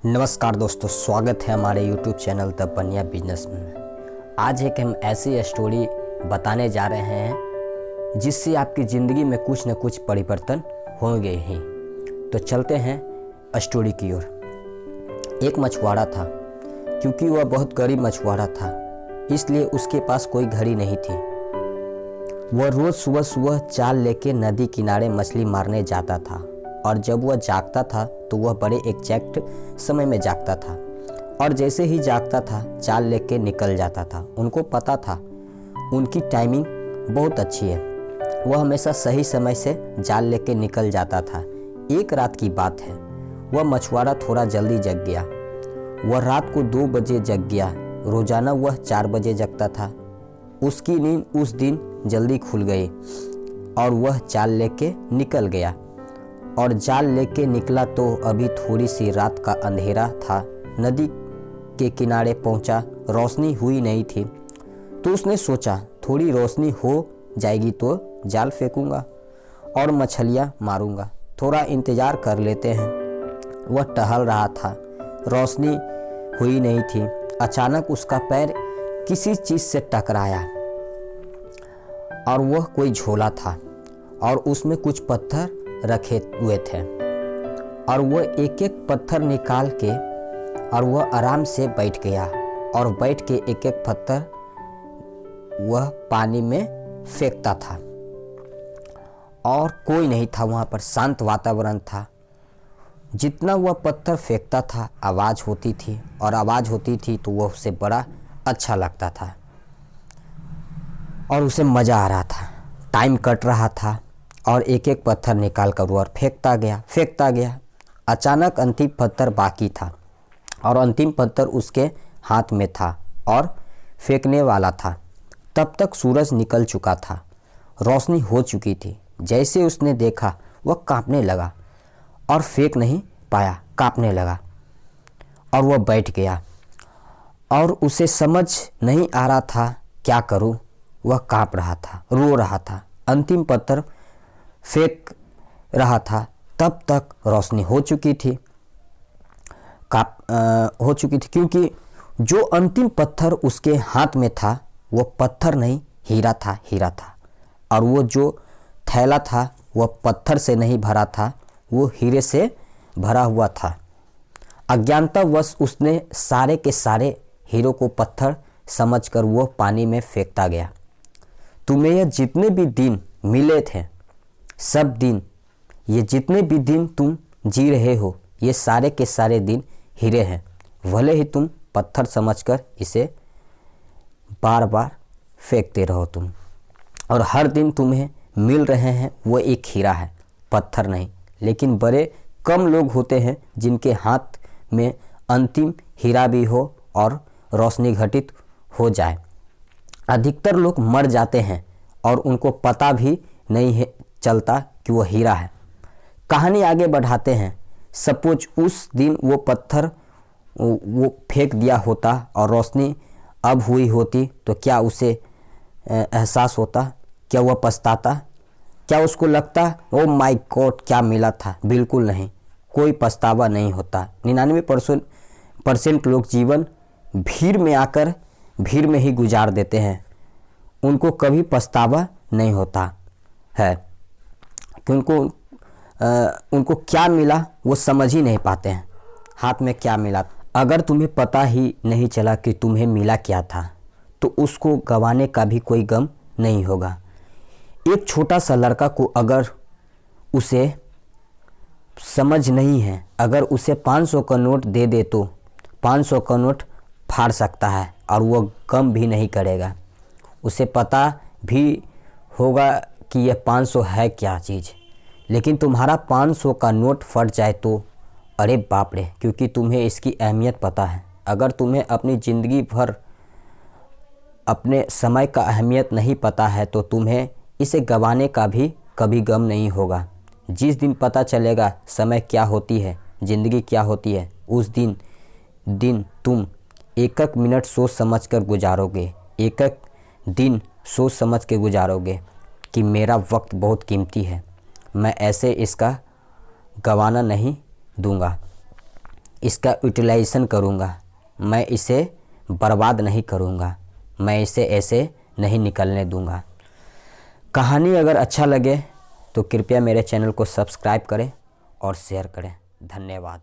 नमस्कार दोस्तों, स्वागत है हमारे YouTube चैनल द बनिया बिजनेसमैन में। आज एक हम ऐसी स्टोरी बताने जा रहे हैं जिससे आपकी ज़िंदगी में कुछ न कुछ परिवर्तन होंगे ही। तो चलते हैं स्टोरी की ओर। एक मछुआरा था। क्योंकि वह बहुत गरीब मछुआरा था, इसलिए उसके पास कोई घड़ी नहीं थी। वह रोज़ सुबह सुबह जाल लेके नदी किनारे मछली मारने जाता था, और जब वह जागता था तो वह बड़े एग्जैक्ट समय में जागता था, और जैसे ही जागता था जाल लेके निकल जाता था। उनको पता था उनकी टाइमिंग बहुत अच्छी है, वह हमेशा सही समय से जाल लेके निकल जाता था। एक रात की बात है, वह मछुआरा थोड़ा जल्दी जग गया। वह रात को 2 बजे जग गया। रोजाना वह 4 बजे जगता था। उसकी नींद उस दिन जल्दी खुल गई और वह जाल लेके निकल गया। और जाल लेके निकला तो अभी थोड़ी सी रात का अंधेरा था। नदी के किनारे पहुंचा, रोशनी हुई नहीं थी। तो उसने सोचा थोड़ी रोशनी हो जाएगी तो जाल फेंकूंगा और मछलियां मारूंगा। थोड़ा इंतज़ार कर लेते हैं। वह टहल रहा था, रोशनी हुई नहीं थी। अचानक उसका पैर किसी चीज़ से टकराया, और वह कोई झोला था और उसमें कुछ पत्थर रखे हुए थे। और वह एक एक पत्थर निकाल के और वह आराम से बैठ गया, और बैठ के एक एक पत्थर वह पानी में फेंकता था। और कोई नहीं था वहाँ पर, शांत वातावरण था। जितना वह पत्थर फेंकता था आवाज़ होती थी, और आवाज़ होती थी तो वह उसे बड़ा अच्छा लगता था और उसे मज़ा आ रहा था। टाइम कट रहा था और एक एक पत्थर निकाल कर वह फेंकता गया। अचानक अंतिम पत्थर बाकी था, और अंतिम पत्थर उसके हाथ में था और फेंकने वाला था। तब तक सूरज निकल चुका था, रोशनी हो चुकी थी। जैसे उसने देखा वह कांपने लगा और फेंक नहीं पाया, कांपने लगा और वह बैठ गया। और उसे समझ नहीं आ रहा था क्या करूं। वह कांप रहा था, रो रहा था, अंतिम पत्थर फेंक रहा था। तब तक रोशनी हो चुकी थी, क्योंकि जो अंतिम पत्थर उसके हाथ में था वो पत्थर नहीं हीरा था। और वो जो थैला था वह पत्थर से नहीं भरा था, वो हीरे से भरा हुआ था। अज्ञानतावश उसने सारे के सारे हीरो को पत्थर समझकर वो पानी में फेंकता गया। तुम्हें यह जितने भी दिन मिले थे, सब दिन, ये जितने भी दिन तुम जी रहे हो, ये सारे के सारे दिन हीरे हैं। भले ही तुम पत्थर समझकर इसे बार बार फेंकते रहो तुम, और हर दिन तुम्हें मिल रहे हैं वो एक हीरा है, पत्थर नहीं। लेकिन बड़े कम लोग होते हैं जिनके हाथ में अंतिम हीरा भी हो और रोशनी घटित हो जाए। अधिकतर लोग मर जाते हैं और उनको पता भी नहीं है चलता कि वो हीरा है। कहानी आगे बढ़ाते हैं। सपोज उस दिन वो पत्थर वो फेंक दिया होता और रोशनी अब हुई होती, तो क्या उसे एहसास होता? क्या वह पछताता? क्या उसको लगता ओ माय गॉड क्या मिला था? बिल्कुल नहीं, कोई पछतावा नहीं होता। 99% लोग जीवन भीड़ में आकर भीड़ में ही गुजार देते हैं। उनको कभी पछतावा नहीं होता है, क्योंकि उनको क्या मिला वो समझ ही नहीं पाते हैं, हाथ में क्या मिला। अगर तुम्हें पता ही नहीं चला कि तुम्हें मिला क्या था, तो उसको गंवाने का भी कोई गम नहीं होगा। एक छोटा सा लड़का को अगर उसे समझ नहीं है, अगर उसे 500 का नोट दे दे तो 500 का नोट फाड़ सकता है और वो गम भी नहीं करेगा। उसे पता भी होगा कि यह 500 है क्या चीज़। लेकिन तुम्हारा 500 का नोट फट जाए तो अरे बाप रे, क्योंकि तुम्हें इसकी अहमियत पता है। अगर तुम्हें अपनी ज़िंदगी भर अपने समय का अहमियत नहीं पता है तो तुम्हें इसे गंवाने का भी कभी गम नहीं होगा। जिस दिन पता चलेगा समय क्या होती है, ज़िंदगी क्या होती है, उस दिन तुम एक एक मिनट सोच समझ कर गुजारोगे, एक एक दिन सोच समझ के गुजारोगे कि मेरा वक्त बहुत कीमती है, मैं ऐसे इसका गंवाना नहीं दूंगा। इसका यूटिलाइजेशन करूँगा, मैं इसे बर्बाद नहीं करूँगा, मैं इसे ऐसे नहीं निकलने दूँगा। कहानी अगर अच्छा लगे तो कृपया मेरे चैनल को सब्सक्राइब करें और शेयर करें। धन्यवाद।